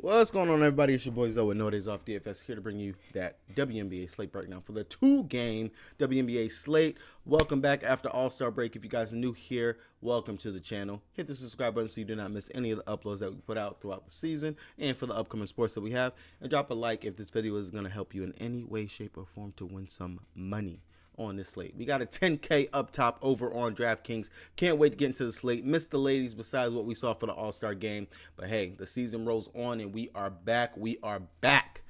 What's going on, everybody? It's your boy Zoe with Wnba Dfs here to bring you that WNBA slate breakdown for the two-game WNBA slate. Welcome back after All-Star break. If you guys are new here, welcome to the channel. Hit the subscribe button so you do not miss any of the uploads that we put out throughout the season and for the upcoming sports that we have. And drop a like if this video is going to help you in any way, shape, or form to win some money on this slate. We got a 10K up top over on DraftKings. Can't wait to get into the slate. Missed the ladies besides what we saw for the All-Star game. But hey, the season rolls on and we are back. We are back.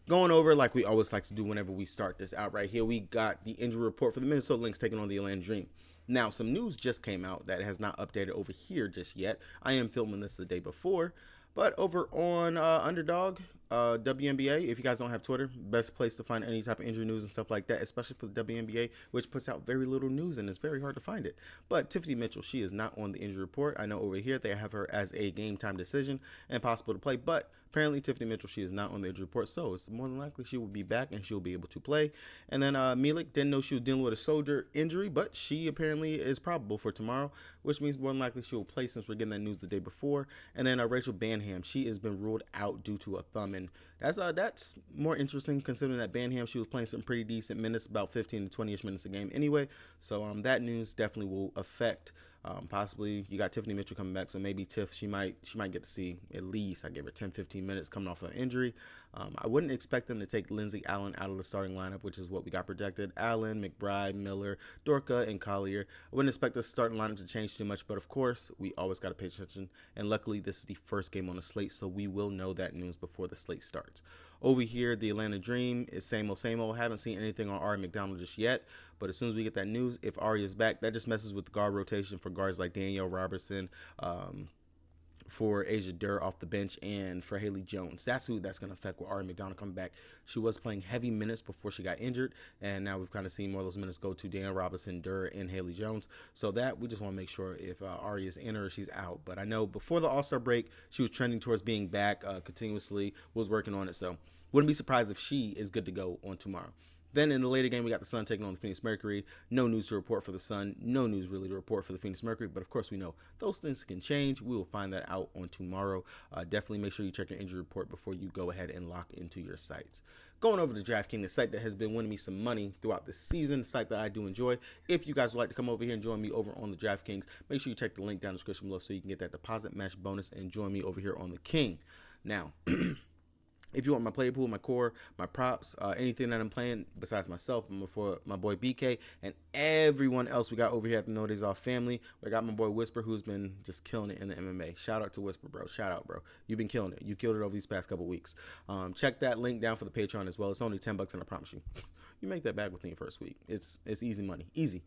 Going over like we always like to do whenever we start this out right here. We got the injury report for the Minnesota Lynx taking on the Atlanta Dream. Now, some news just came out that has not updated over here just yet. I am filming this the day before. But over on Underdog, WNBA, if you guys don't have Twitter, best place to find any type of injury news and stuff like that, especially for the WNBA, which puts out very little news and it's very hard to find it. But Tiffany Mitchell, she is not on the injury report. I know over here they have her as a game time decision and possible to play, but apparently Tiffany Mitchell, she is not on the injury report, so it's more than likely she will be back and she'll be able to play. And then Milik, didn't know she was dealing with a shoulder injury, but she apparently is probable for tomorrow, which means more than likely she will play since we're getting that news the day before. And then Rachel Banham, she has been ruled out due to a thumb, and that's more interesting considering that Banham, she was playing some pretty decent minutes, about 15 to 20ish minutes a game anyway. So that news definitely will affect. Possibly you got Tiffany Mitchell coming back, so maybe Tiff, she might get to see at least, I gave her 10-15 minutes coming off an injury. I wouldn't expect them to take Lindsay Allen out of the starting lineup, which is what we got projected. Allen, McBride, Miller, Dorka, and Collier. I wouldn't expect the starting lineup to change too much, but of course we always got to pay attention, and luckily this is the first game on the slate, so we will know that news before the slate starts. Over here, the Atlanta Dream is same old, same old. Haven't seen anything on Ari McDonald just yet, but as soon as we get that news, if Ari is back, that just messes with the guard rotation for guards like Danielle Robertson, for Asia Durr off the bench, and for Haley Jones. That's who that's going to affect with Ari McDonald coming back. She was playing heavy minutes before she got injured, and now we've kind of seen more of those minutes go to Danielle Robinson, Durr, and Haley Jones. So that we just want to make sure if Ari is in or she's out. But I know before the All-Star break, she was trending towards being back continuously, was working on it. So wouldn't be surprised if she is good to go on tomorrow. Then in the later game, we got the Sun taking on the Phoenix Mercury. No news to report for the Sun. No news really to report for the Phoenix Mercury. But of course, we know those things can change. We will find that out on tomorrow. Definitely make sure you check your injury report before you go ahead and lock into your sites. Going over to DraftKings, the site that has been winning me some money throughout the season, the site that I do enjoy. If you guys would like to come over here and join me over on the DraftKings, make sure you check the link down in the description below so you can get that deposit match bonus and join me over here on the King. Now, if you want my player pool, my core, my props, anything that I'm playing besides myself, for my boy BK, and everyone else we got over here at the No Days Off family. We got my boy Whisper, who's been just killing it in the MMA. Shout out to Whisper, bro. Shout out, bro. You've been killing it. You killed it over these past couple weeks. Check that link down for the Patreon as well. It's only $10, and I promise you, you make that back within your first week. It's easy money. Easy.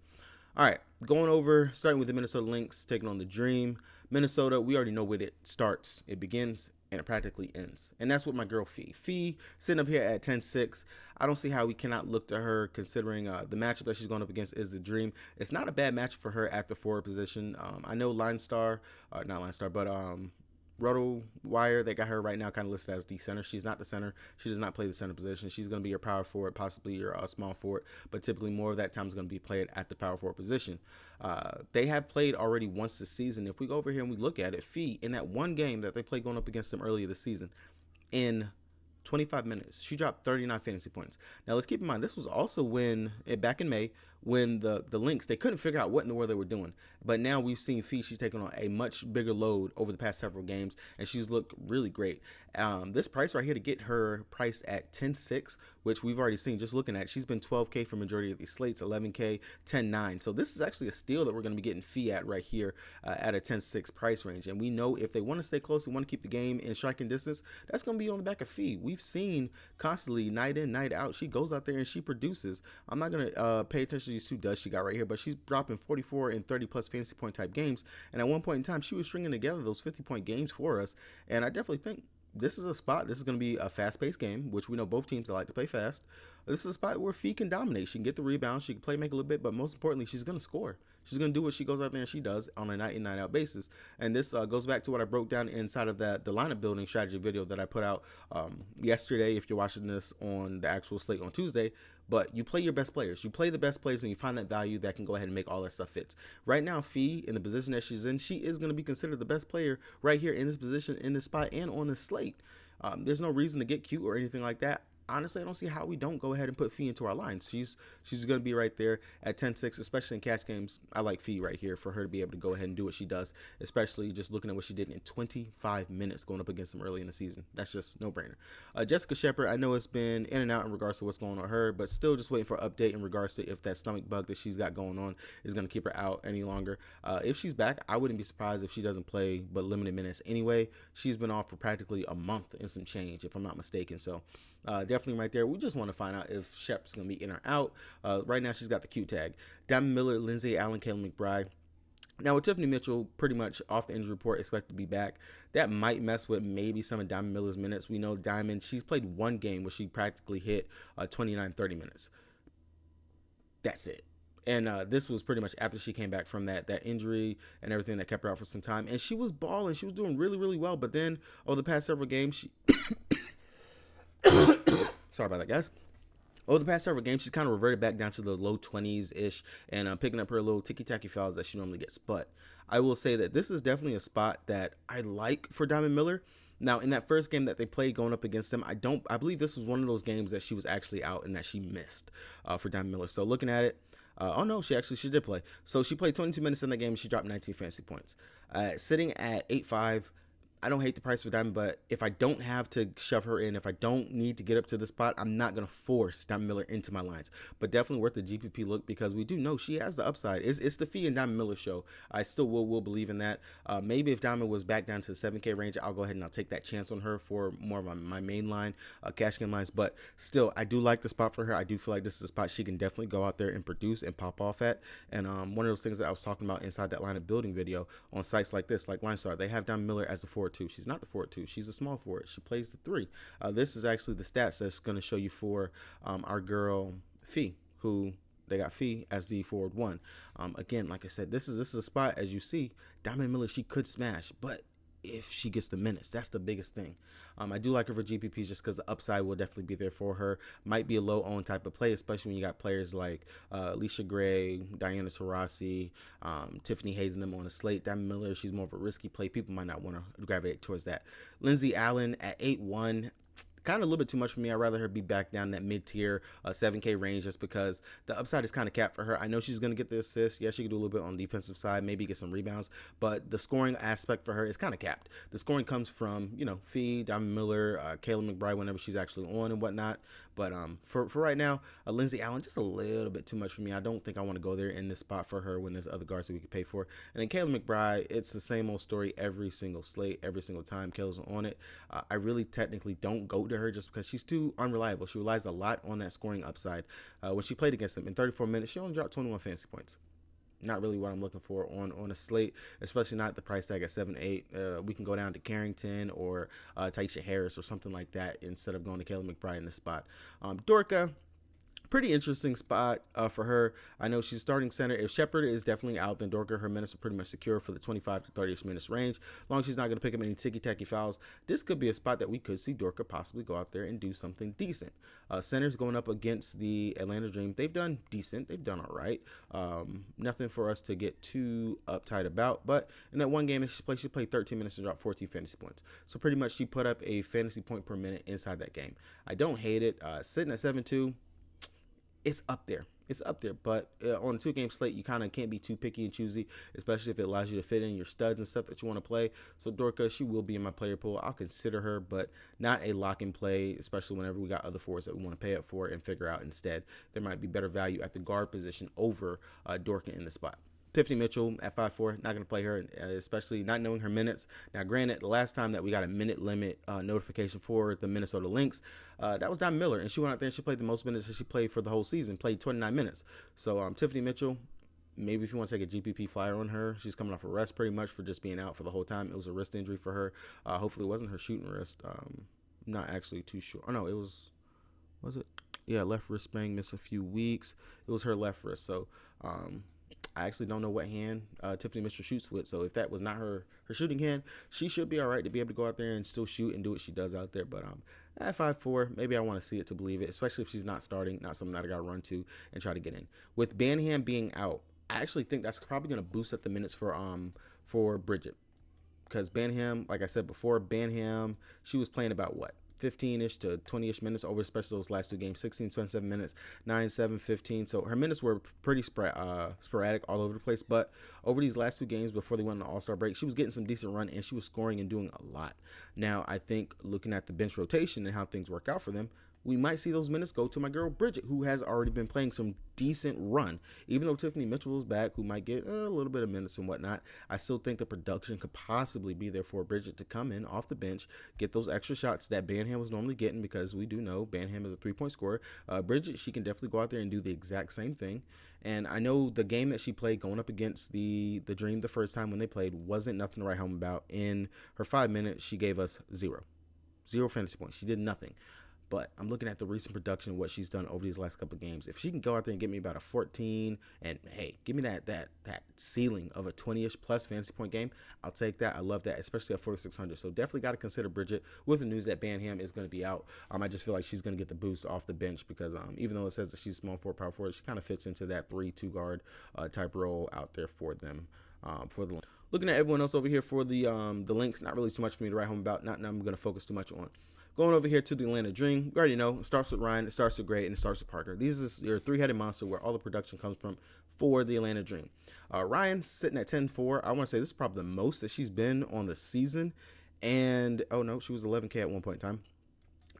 All right, going over, starting with the Minnesota Lynx, taking on the Dream. Minnesota, we already know where it starts. It begins and it practically ends. And that's what my girl Fee. Fee sitting up here at 10-6. I don't see how we cannot look to her considering the matchup that she's going up against is the Dream. It's not a bad match for her at the forward position. I know RotoWire, they got her right now kind of listed as the center. She's not the center. She does not play the center position. She's going to be your power forward, possibly your small forward, but typically more of that time is going to be played at the power forward position. They have played already once this season. If we go over here and we look at it, Fee, in that one game that they played going up against them earlier this season, in 25 minutes, she dropped 39 fantasy points. Now, let's keep in mind, this was also back in May, when the Lynx, they couldn't figure out what in the world they were doing. But now we've seen Fee, she's taken on a much bigger load over the past several games, and she's looked really great. This price right here, to get her priced at 10-6, which we've already seen just looking at, she's been 12K for majority of these slates, 11K, 10-9. So this is actually a steal that we're going to be getting Fee at right here at a 10-6 price range. And we know if they want to stay close, we want to keep the game in striking distance, that's going to be on the back of Fee. We've seen constantly, night in, night out, she goes out there and she produces. I'm not going to pay attention to these two duds she got right here, but she's dropping 44 and 30 plus fantasy point type games. And at one point in time, she was stringing together those 50-point games for us. And I definitely think this is a spot. This is going to be a fast-paced game, which we know both teams like to play fast. This is a spot where Fee can dominate. She can get the rebound. She can play make a little bit, but most importantly, she's going to score. She's going to do what she goes out there and she does on a night in, night out basis. And this goes back to what I broke down inside of the lineup building strategy video that I put out yesterday, if you're watching this on the actual slate on Tuesday. But you play your best players. You play the best players and you find that value that can go ahead and make all that stuff fit. Right now, Fee, in the position that she's in, she is going to be considered the best player right here in this position, in this spot, and on this slate. There's no reason to get cute or anything like that. Honestly, I don't see how we don't go ahead and put Fee into our lines. She's going to be right there at 10-6, especially in catch games. I like Fee right here for her to be able to go ahead and do what she does, especially just looking at what she did in 25 minutes going up against them early in the season. That's just no brainer. Jessica Shepard, I know it's been in and out in regards to what's going on with her, but still just waiting for an update in regards to if that stomach bug that she's got going on is going to keep her out any longer. If she's back, I wouldn't be surprised if she doesn't play but limited minutes anyway. She's been off for practically a month and some change, if I'm not mistaken. So definitely right there. We just want to find out if Shep's going to be in or out. Right now, she's got the Q tag. Diamond Miller, Lindsay Allen, Kayla McBride. Now, with Tiffany Mitchell pretty much off the injury report, expected to be back, that might mess with maybe some of Diamond Miller's minutes. We know Diamond, she's played one game where she practically hit 29-30 minutes. That's it. And this was pretty much after she came back from that injury and everything that kept her out for some time. And she was balling. She was doing really, really well. But then over the past several games, she... Sorry about that, guys. Over the past several games, she's kind of reverted back down to the low 20s-ish and picking up her little ticky-tacky fouls that she normally gets. But I will say that this is definitely a spot that I like for Diamond Miller. Now, in that first game that they played going up against them, I believe this was one of those games that she was actually out and that she missed for Diamond Miller. So looking at it, oh no, she did play. So she played 22 minutes in that game and she dropped 19 fantasy points. Sitting at 8.5, I don't hate the price for Diamond, but if I don't have to shove her in, if I don't need to get up to the spot, I'm not going to force Diamond Miller into my lines. But definitely worth the GPP look because we do know she has the upside. It's the Fee and Diamond Miller show. I still will believe in that. Maybe if Diamond was back down to the 7K range, I'll go ahead and I'll take that chance on her for more of my main line, cash game lines. But still, I do like the spot for her. I do feel like this is a spot she can definitely go out there and produce and pop off at. And one of those things that I was talking about inside that line of building video on sites like this, like LineStar, they have Diamond Miller as the 4-2. She's not the 4-2. She's a small forward. She plays the 3. This is actually the stats that's going to show you for our girl Fee, who they got Fee as the forward 1. Again, like I said, this is a spot, as you see, Diamond Miller, she could smash, but if she gets the minutes, that's the biggest thing. I do like her for GPPs just because the upside will definitely be there for her. Might be a low owned type of play, especially when you got players like Alicia Gray, Diana Taurasi, Tiffany Hayes and them on the slate. Diamond Miller, she's more of a risky play. People might not want to gravitate towards that. Lindsay Allen at 8-1. Kind of a little bit too much for me. I'd rather her be back down that mid-tier 7K range just because the upside is kind of capped for her. I know she's going to get the assist. Yeah, she can do a little bit on the defensive side, maybe get some rebounds, but the scoring aspect for her is kind of capped. The scoring comes from, Fee, Diamond Miller, Kayla McBride whenever she's actually on and whatnot. But for right now, Lindsay Allen, just a little bit too much for me. I don't think I want to go there in this spot for her when there's other guards that we could pay for. And then Kayla McBride, it's the same old story every single slate, every single time Kayla's on it. I really technically don't go to her just because she's too unreliable. She relies a lot on that scoring upside. When she played against them in 34 minutes, she only dropped 21 fantasy points. Not really what I'm looking for on a slate, especially not the price tag at 7-8. We can go down to Carrington or Taisha Harris or something like that instead of going to Kayla McBride in this spot. Dorka, pretty interesting spot for her. I know she's starting center. If Shepard is definitely out, then Dorka, her minutes are pretty much secure for the 25 to 30 minutes range. As long as she's not going to pick up any ticky-tacky fouls, this could be a spot that we could see Dorka possibly go out there and do something decent. Centers going up against the Atlanta Dream. They've done decent. They've done all right. Nothing for us to get too uptight about. But in that one game that she played 13 minutes and dropped 14 fantasy points. So pretty much she put up a fantasy point per minute inside that game. I don't hate it. Sitting at 7-2. It's up there. It's up there. But on a 2-game slate, you kind of can't be too picky and choosy, especially if it allows you to fit in your studs and stuff that you want to play. So Dorka, she will be in my player pool. I'll consider her, but not a lock and play, especially whenever we got other forwards that we want to pay up for and figure out instead. There might be better value at the guard position over Dorka in the spot. Tiffany Mitchell at 5'4", not going to play her, especially not knowing her minutes. Now, granted, the last time that we got a minute limit notification for the Minnesota Lynx, that was Diamond Miller, and she went out there and she played the most minutes that she played for the whole season, played 29 minutes. So Tiffany Mitchell, maybe if you want to take a GPP flyer on her, she's coming off a rest pretty much for just being out for the whole time. It was a wrist injury for her. Hopefully it wasn't her shooting wrist. Not actually too sure. Oh, no, it was it? Yeah, left wrist bang, missed a few weeks. It was her left wrist. So, I actually don't know what hand Tiffany Mitchell shoots with. So if that was not her shooting hand, she should be all right to be able to go out there and still shoot and do what she does out there. But at 5'4", maybe I want to see it to believe it, especially if she's not starting, not something that I got to run to and try to get in. With Banham being out, I actually think that's probably going to boost up the minutes for Bridget. because Banham, like I said before, Banham, she was playing about what? 15-ish to 20-ish minutes over, especially those last two games, 16, 27 minutes, 9, 7, 15. So her minutes were pretty sporadic all over the place. But over these last two games before they went on the All-Star break, she was getting some decent run and she was scoring and doing a lot. Now, I think looking at the bench rotation and how things work out for them, we might see those minutes go to my girl Bridget, who has already been playing some decent run. Even though Tiffany Mitchell is back, who might get a little bit of minutes and whatnot, I still think the production could possibly be there for Bridget to come in off the bench, get those extra shots that Banham was normally getting, because we do know Banham is a three-point scorer. Bridget, she can definitely go out there and do the exact same thing. And I know the game that she played going up against the Dream the first time when they played wasn't nothing to write home about. In her 5 minutes, she gave us zero fantasy points. She did nothing. But I'm looking at the recent production, what she's done over these last couple of games. If she can go out there and get me about a 14 and, hey, give me that ceiling of a 20-ish plus fantasy point game, I'll take that. I love that, especially at 4,600. So definitely got to consider Bridget with the news that Banham is going to be out. I just feel like she's going to get the boost off the bench because even though it says that she's small forward, power forward, she kind of fits into that 3-2 guard type role out there for them. For the looking at everyone else over here for the Lynx, not really too much for me to write home about. Not I'm going to focus too much on. Going over here to the Atlanta Dream, you already know, it starts with Ryan, it starts with Gray, and it starts with Parker. These is your three-headed monster where all the production comes from for the Atlanta Dream. Ryan's sitting at 10-4. I want to say this is probably the most that she's been on the season. And, oh no, she was 11K at one point in time.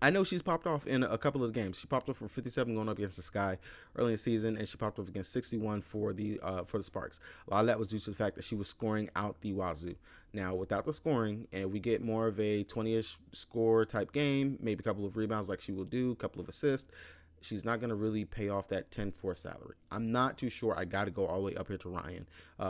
I know she's popped off in a couple of games. She popped off for 57 going up against the Sky early in the season, and she popped off against 61 for the Sparks. A lot of that was due to the fact that she was scoring out the wazoo. Now, without the scoring, and we get more of a 20-ish score type game, maybe a couple of rebounds like she will do, a couple of assists, she's not going to really pay off that 10-4 salary. I'm not too sure I got to go all the way up here to Ryan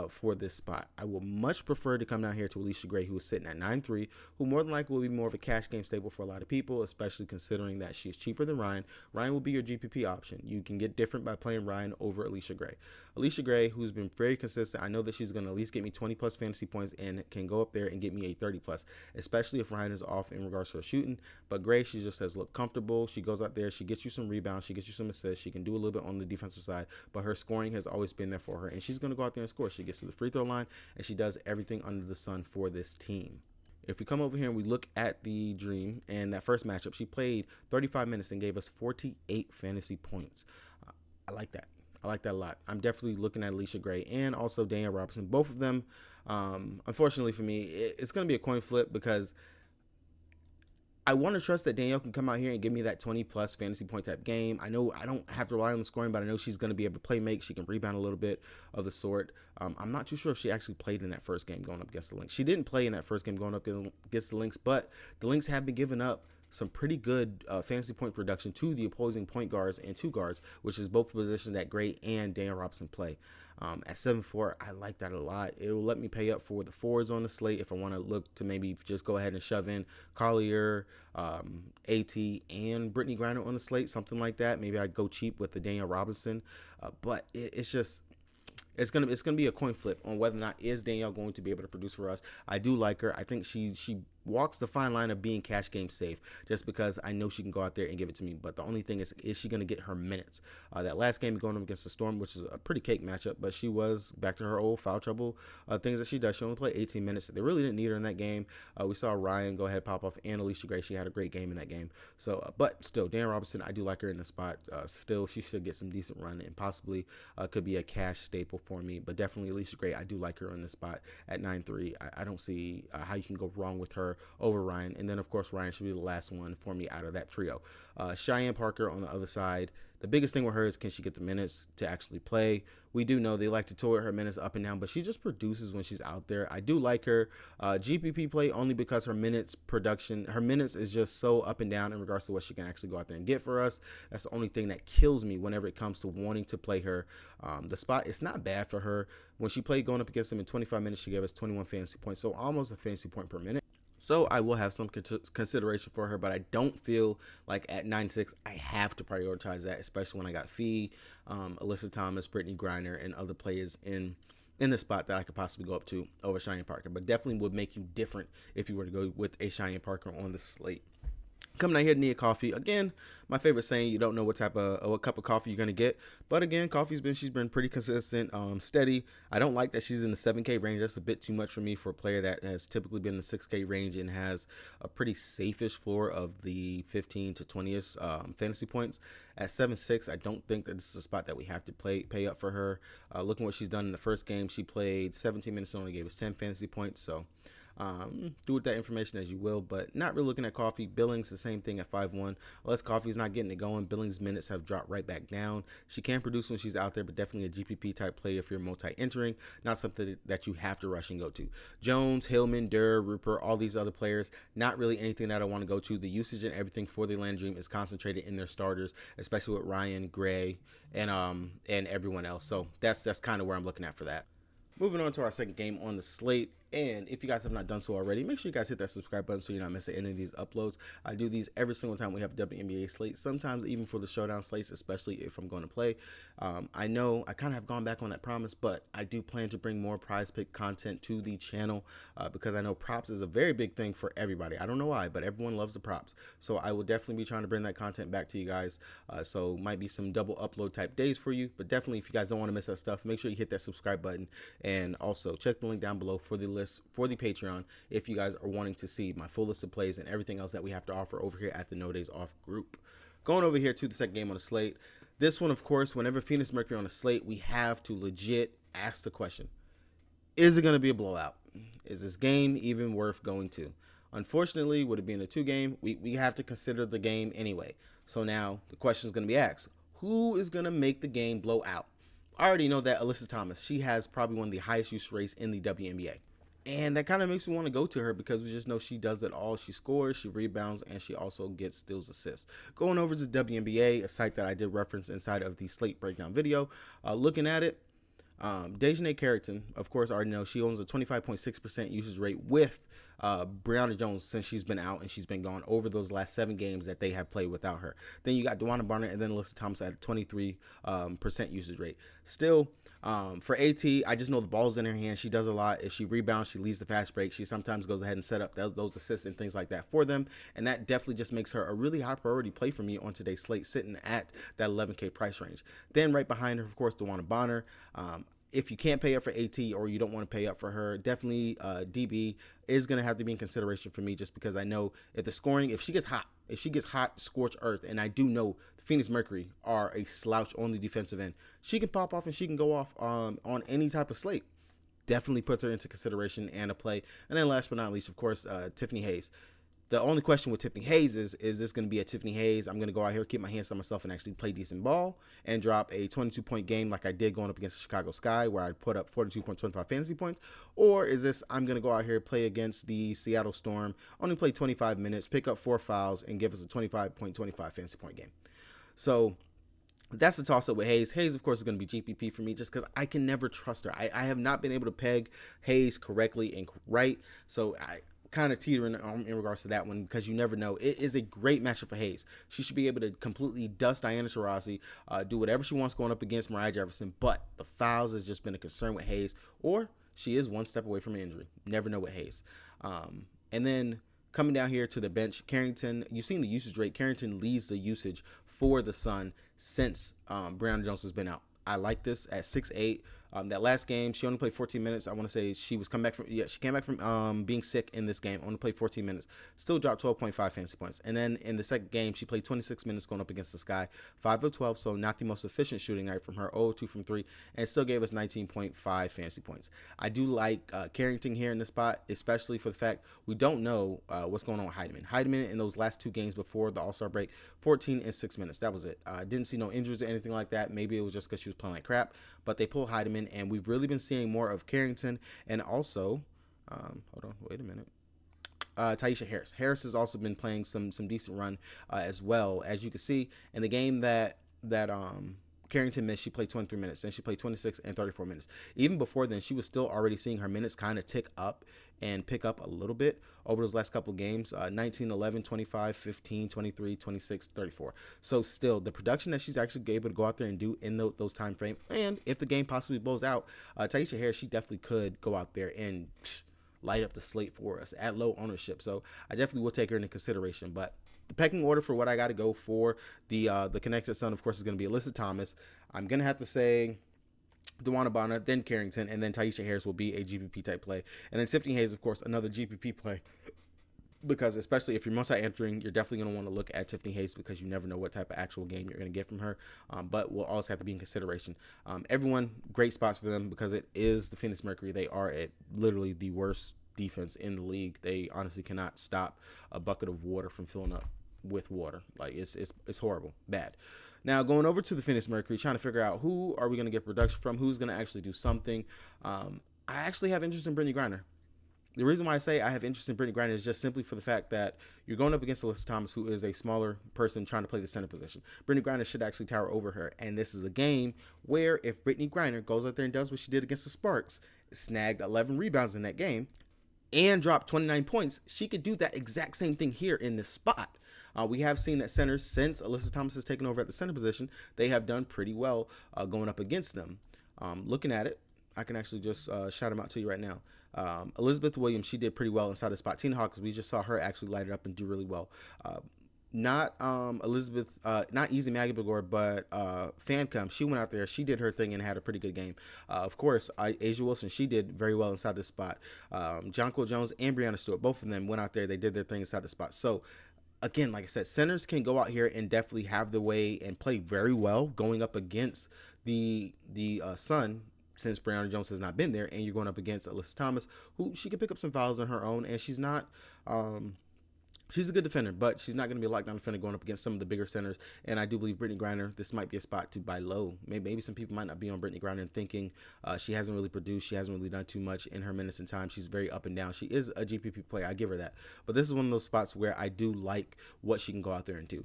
for this spot. I will much prefer to come down here to Alicia Gray, who is sitting at 9-3, who more than likely will be more of a cash game staple for a lot of people, especially considering that she's cheaper than Ryan. Ryan will be your GPP option. You can get different by playing Ryan over Alicia Gray. Alicia Gray, who's been very consistent, I know that she's going to at least get me 20-plus fantasy points and can go up there and get me a 30-plus, especially if Ryan is off in regards to her shooting. But Gray, she just has looked comfortable. She goes out there, she gets you some rebounds, she gets you some assists, she can do a little bit on the defensive side, but her scoring has always been there for her, and she's going to go out there and score. She gets to the free throw line, and she does everything under the sun for this team. If we come over here and we look at the Dream and that first matchup, she played 35 minutes and gave us 48 fantasy points. I like that. I like that a lot. I'm definitely looking at Alicia Gray and also Danielle Robinson. Both of them, unfortunately for me, it's going to be a coin flip because I want to trust that Danielle can come out here and give me that 20-plus fantasy point type game. I know I don't have to rely on the scoring, but I know she's going to be able to play make. She can rebound a little bit of the sort. I'm not too sure if she actually played in that first game going up against the Lynx. She didn't play in that first game going up against the Lynx, but the Lynx have been giving up some pretty good fantasy point production to the opposing point guards and two guards, which is both positions that Gray and Danielle Robinson play. At 7-4, I like that a lot. It will let me pay up for the forwards on the slate if I want to look to maybe just go ahead and shove in Collier, AT, and Brittany Griner on the slate, something like that. Maybe I'd go cheap with the Danielle Robinson, but it's just... It's gonna be a coin flip on whether or not is Danielle going to be able to produce for us. I do like her. I think she walks the fine line of being cash game safe, just because I know she can go out there and give it to me. But the only thing is she going to get her minutes? That last game going up against the Storm, which is a pretty cake matchup, but she was back to her old foul trouble things that she does. She only played 18 minutes. They really didn't need her in that game. We saw Ryan go ahead pop off, and Alicia Gray. She had a great game in that game. So, but still, Dan Robinson, I do like her in the spot. Still, she should get some decent run and possibly could be a cash staple for me. But definitely Alicia Gray, I do like her in the spot at 9-3. I don't see how you can go wrong with her over Ryan. And then, of course, Ryan should be the last one for me out of that trio. Cheyenne Parker on the other side. The biggest thing with her is, can she get the minutes to actually play? We do know they like to tour her minutes up and down, but she just produces when she's out there. I do like her GPP play only because her minutes is just so up and down in regards to what she can actually go out there and get for us. That's the only thing that kills me whenever it comes to wanting to play her. The spot, it's not bad for her. When she played going up against them in 25 minutes, she gave us 21 fantasy points, so almost a fantasy point per minute. So I will have some consideration for her, but I don't feel like at 9-6 I have to prioritize that, especially when I got Fee, Alyssa Thomas, Brittany Griner, and other players in the spot that I could possibly go up to over Cheyenne Parker. But definitely would make you different if you were to go with a Cheyenne Parker on the slate. Coming out here to need a coffee. Again, my favorite saying, you don't know what cup of coffee you're gonna get. But again, she's been pretty consistent, steady. I don't like that she's in the 7K range. That's a bit too much for me for a player that has typically been in the 6K range and has a pretty safe-ish floor of the 15 to 20ish fantasy points. At 7.6, I don't think that this is a spot that we have to pay up for her. Looking what she's done in the first game, she played 17 minutes and only gave us 10 fantasy points. So do with that information as you will, but not really looking at coffee. Billings, the same thing at 5-1. Unless coffee's not getting it going, Billings minutes have dropped right back down. She can produce when she's out there, but definitely a GPP type play if you're multi-entering, not something that you have to rush and go to. Jones, Hillman, Durr, Rupert, all these other players, not really anything that I want to go to. The usage and everything for the Land Dream is concentrated in their starters, especially with Ryan, Gray, and everyone else. So that's kind of where I'm looking at for that. Moving on to our second game on the slate. And if you guys have not done so already, make sure you guys hit that subscribe button so you're not missing any of these uploads. I do these every single time we have WNBA slate, sometimes even for the showdown slates, especially if I'm going to play. I know I kind of have gone back on that promise, but I do plan to bring more prize pick content to the channel because I know props is a very big thing for everybody. I don't know why, but everyone loves the props. So I will definitely be trying to bring that content back to you guys. So might be some double upload type days for you, but definitely if you guys don't want to miss that stuff, make sure you hit that subscribe button and also check the link down below for the list for the Patreon if you guys are wanting to see my full list of plays and everything else that we have to offer over here at the No Days Off group. Going over here to the second game on the slate. This one, of course, whenever Phoenix Mercury on the slate, we have to legit ask the question, is it going to be a blowout? Is this game even worth going to? Unfortunately, with it being a 2-game, we have to consider the game anyway. So now the question is going to be asked, who is going to make the game blow out? I already know that Alyssa Thomas, she has probably one of the highest use rates in the WNBA. And that kind of makes me want to go to her because we just know she does it all. She scores, she rebounds, and she also gets steals, assists. Going over to WNBA, a site that I did reference inside of the slate breakdown video, looking at it, Dejanay Carrington, of course, already know she owns a 25.6% usage rate with Brianna Jones since she's been out and she's been gone over those last 7 games that they have played without her. Then you got DeWanna Barnett and then Alyssa Thomas at a 23% usage rate. Still, for AT, I just know the ball's in her hand. She does a lot. If she rebounds, she leads the fast break. She sometimes goes ahead and set up those assists and things like that for them. And that definitely just makes her a really high priority play for me on today's slate, sitting at that 11K price range. Then right behind her, of course, DeWanna Bonner. If you can't pay up for AT or you don't want to pay up for her, definitely DB is going to have to be in consideration for me just because I know if the scoring, if she gets hot, scorched earth, and I do know the Phoenix Mercury are a slouch on the defensive end, she can pop off and she can go off on any type of slate. Definitely puts her into consideration and a play. And then last but not least, of course, Tiffany Hayes. The only question with Tiffany Hayes is this going to be a Tiffany Hayes? I'm going to go out here, keep my hands to myself, and actually play decent ball and drop a 22-point game like I did going up against the Chicago Sky, where I put up 42.25 fantasy points? Or is this I'm going to go out here, play against the Seattle Storm, only play 25 minutes, pick up 4 fouls, and give us a 25.25 fantasy point game? So that's the toss-up with Hayes. Hayes, of course, is going to be GPP for me just because I can never trust her. I have not been able to peg Hayes correctly and right, so I kind of teetering in regards to that one because you never know. It is a great matchup for Hayes. She should be able to completely dust Diana Taurasi, do whatever she wants going up against Mariah Jefferson, but the fouls has just been a concern with Hayes, or she is one step away from injury. Never know with Hayes. And then coming down here to the bench, Carrington, you've seen the usage rate. Carrington leads the usage for the Sun since Brianna Jones has been out. I like this at 6'8". That last game, she only played 14 minutes. I want to say she came back from being sick in this game. Only played 14 minutes. Still dropped 12.5 fantasy points. And then in the second game, she played 26 minutes going up against the Sky. 5 of 12, so not the most efficient shooting night from her. 0 of 2 from 3, and still gave us 19.5 fantasy points. I do like Carrington here in this spot, especially for the fact we don't know what's going on with Heidemann. Heidemann in those last 2 games before the All-Star break, 14 and 6 minutes. That was it. Didn't see no injuries or anything like that. Maybe it was just because she was playing like crap, but they pulled Heidemann, and we've really been seeing more of Carrington and also, hold on, wait a minute. Taisha Harris. Harris has also been playing some decent run as well. As you can see in the game that Carrington missed, she played 23 minutes. Then she played 26 and 34 minutes. Even before then, she was still already seeing her minutes kind of tick up and pick up a little bit over those last couple of games. 19, 11, 25, 15, 23, 26, 34. So still, the production that she's actually able to go out there and do in those time frame, and if the game possibly blows out, Taisha Harris, she definitely could go out there and light up the slate for us at low ownership. So I definitely will take her into consideration. But the pecking order for what I got to go for the Connecticut Sun, of course, is going to be Alyssa Thomas. I'm going to have to say Wnba, then Carrington, and then Taisha Harris will be a GPP type play. And then Tiffany Hayes, of course, another GPP play. Because especially if you're multi-entering, you're definitely going to want to look at Tiffany Hayes because you never know what type of actual game you're going to get from her. But we'll also have to be in consideration. Everyone, great spots for them because it is the Phoenix Mercury. They are at literally the worst defense in the league. They honestly cannot stop a bucket of water from filling up with water. Like it's horrible, bad. Now going over to the Phoenix Mercury, trying to figure out who are we going to get production from, who's going to actually do something. I actually have interest in Brittany Griner. The reason why I say I have interest in Brittany Griner is just simply for the fact that you're going up against Alyssa Thomas, who is a smaller person trying to play the center position. Brittany Griner should actually tower over her. And this is a game where if Brittany Griner goes out there and does what she did against the Sparks, snagged 11 rebounds in that game, and dropped 29 points, she could do that exact same thing here in this spot. We have seen that centers, since Alyssa Thomas has taken over at the center position, they have done pretty well going up against them. Looking at it, I can actually just shout them out to you right now. Elizabeth Williams, she did pretty well inside the spot. Tina Hawkins, we just saw her actually light it up and do really well. Not Elizabeth, not Easy Magabagor, but Fancom. She went out there, she did her thing and had a pretty good game. Of course, Asia Wilson, she did very well inside the spot. Jonquil Jones and Brianna Stewart, both of them went out there, they did their thing inside the spot. So again, like I said, centers can go out here and definitely have the way and play very well going up against the Sun, since Brianna Jones has not been there, and you're going up against Alyssa Thomas, who she can pick up some fouls on her own, and she's not she's a good defender, but she's not going to be a lockdown defender going up against some of the bigger centers. And I do believe Brittany Griner, this might be a spot to buy low. Maybe some people might not be on Brittany Griner and thinking she hasn't really produced. She hasn't really done too much in her minutes and time. She's very up and down. She is a GPP player. I give her that. But this is one of those spots where I do like what she can go out there and do.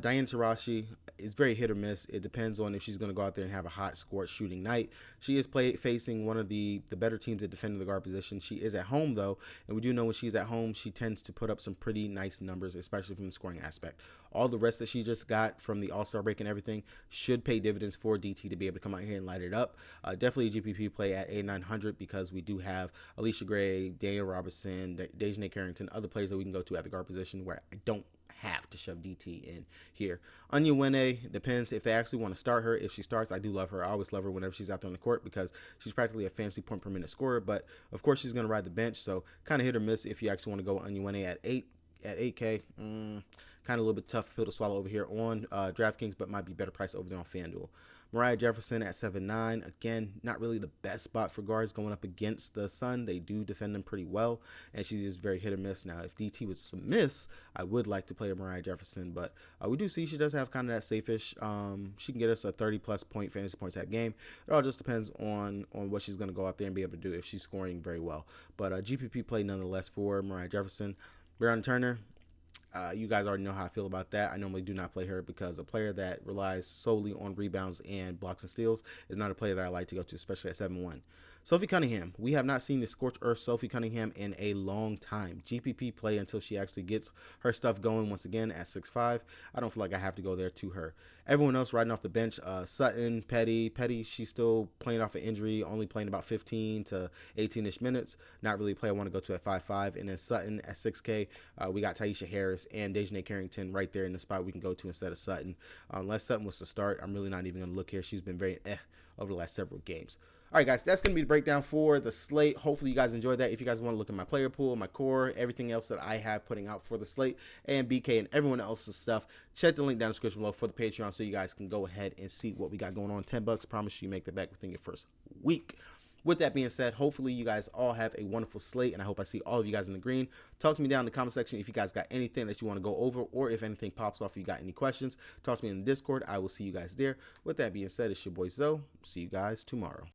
Diana Taurasi is very hit or miss. It depends on if she's going to go out there and have a hot scored shooting night. She is facing one of the better teams at defending the guard position. She is at home, though, and we do know when she's at home, she tends to put up some pretty nice numbers, especially from the scoring aspect. All the rest that she just got from the All-Star break and everything should pay dividends for DT to be able to come out here and light it up. Definitely a GPP play at 8,900 because we do have Alicia Gray, Daniel Robinson, Dejanay Carrington, other players that we can go to at the guard position where I don't have to shove DT in here. Wnba, depends if they actually want to start her. If she starts, I do love her. I always love her whenever she's out there on the court because she's practically a fantasy point per minute scorer. But of course, she's going to ride the bench, so kind of hit or miss if you actually want to go Wnba at 8K. Kind of a little bit tough pill to swallow over here on DraftKings, but might be better price over there on FanDuel. Mariah Jefferson at 7'9". Again, not really the best spot for guards going up against the Sun. They do defend them pretty well, and she's just very hit or miss. Now, if DT was to miss, I would like to play Mariah Jefferson, but we do see she does have kind of that safe-ish. She can get us a 30-plus point fantasy point type game. It all just depends on what she's going to go out there and be able to do if she's scoring very well. But GPP play nonetheless for Mariah Jefferson. Brianna Turner, you guys already know how I feel about that. I normally do not play her because a player that relies solely on rebounds and blocks and steals is not a player that I like to go to, especially at 7-1. Sophie Cunningham. We have not seen the scorched earth Sophie Cunningham in a long time. GPP play until she actually gets her stuff going once again at 6'5". I don't feel like I have to go there to her. Everyone else riding off the bench, Sutton, Petty, she's still playing off an injury, only playing about 15 to 18-ish minutes. Not really a player I want to go to at 5'5". And then Sutton at 6K, we got Taisha Harris and Dejanay Carrington right there in the spot we can go to instead of Sutton. Unless Sutton was to start, I'm really not even going to look here. She's been very over the last several games. All right, guys, that's going to be the breakdown for the slate. Hopefully, you guys enjoyed that. If you guys want to look at my player pool, my core, everything else that I have putting out for the slate, and BK and everyone else's stuff, check the link down in the description below for the Patreon so you guys can go ahead and see what we got going on. $10, promise you make that back within your first week. With that being said, hopefully you guys all have a wonderful slate, and I hope I see all of you guys in the green. Talk to me down in the comment section if you guys got anything that you want to go over, or if anything pops off, if you got any questions. Talk to me in the Discord. I will see you guys there. With that being said, it's your boy Zoe. See you guys tomorrow.